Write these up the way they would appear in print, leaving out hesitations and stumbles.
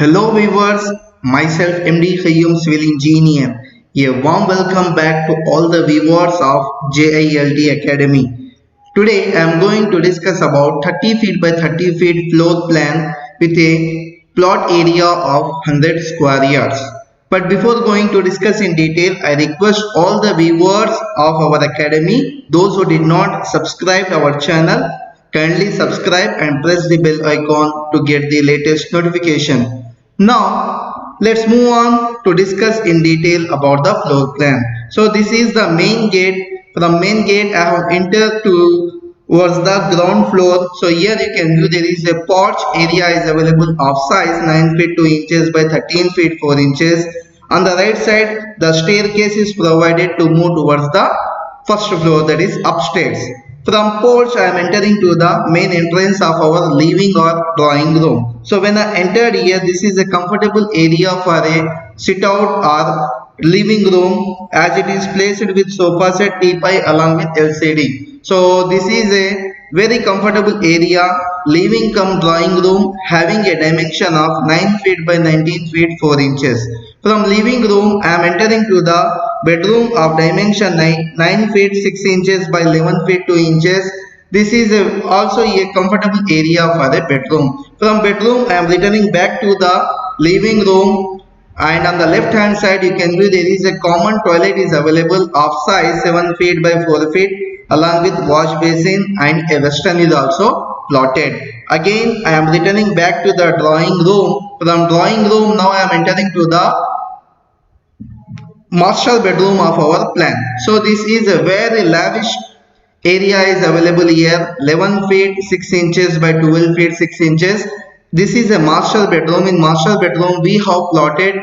Hello viewers, myself MD Khayyum Civil Engineer. A warm welcome back to all the viewers of JILT Academy. Today I am going to discuss about 30 feet by 30 feet floor plan with a plot area of 100 square yards. But before going to discuss in detail, I request all the viewers of our academy, those who did not subscribe our channel, kindly subscribe and press the bell icon to get the latest notification. Now let's move on to discuss in detail about the floor plan. So this is the main gate. From main gate I have entered towards the ground floor. So here you can view there is a porch area is available of size 9 feet 2 inches by 13 feet 4 inches. On the right side the staircase is provided to move towards the first floor, that is upstairs. From porch I am entering to the main entrance of our living or drawing room. So when I entered here, this is a comfortable area for a sit out or living room, as it is placed with sofa set, teepie along with LCD. So this is a very comfortable area, living cum drawing room, having a dimension of 9 feet by 19 feet 4 inches. From living room I am entering to the bedroom of dimension 9 feet 6 inches by 11 feet 2 inches. This is also a comfortable area for the bedroom. From bedroom I am returning back to the living room, and on the left hand side you can view there is a common toilet is available of size 7 feet by 4 feet along with wash basin, and a western is also plotted. Again I am returning back to the drawing room. From drawing room now I am entering to the master bedroom of our plan. So this is a very lavish area is available here, 11 feet 6 inches by 12 feet 6 inches. This is a master bedroom. In master bedroom we have plotted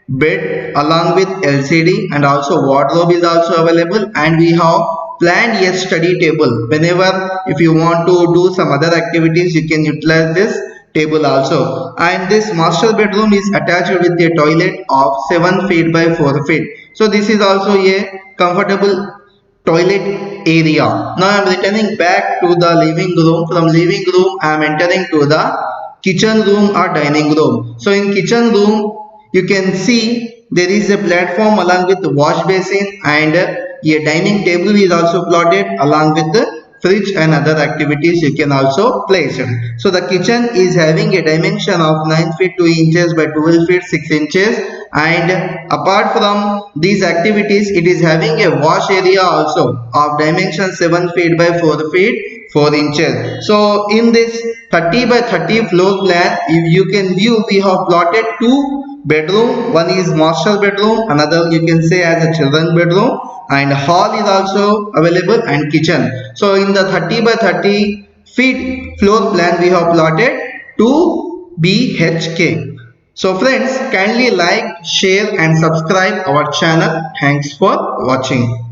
bed along with LCD, and also wardrobe is also available, and we have planned a study table. Whenever if you want to do some other activities, you can utilize this table also. And this master bedroom is attached with a toilet of 7 feet by 4 feet. So this is also a comfortable toilet area. Now I am returning back to the living room. From living room I am entering to the kitchen room or dining room. So in kitchen room you can see there is a platform along with the wash basin, and a dining table is also plotted along with the fridge and other activities you can also place it. So the kitchen is having a dimension of 9 feet 2 inches by 12 feet 6 inches, and apart from these activities it is having a wash area also of dimension 7 feet by 4 feet 4 inches. So in this 30 by 30 floor plan, if you can view, we have plotted two bedroom. One is master bedroom, another you can say as a children bedroom, and hall is also available, and kitchen. So in the 30 by 30 feet floor plan we have plotted 2 BHK. So friends, kindly like, share and subscribe our channel. Thanks for watching.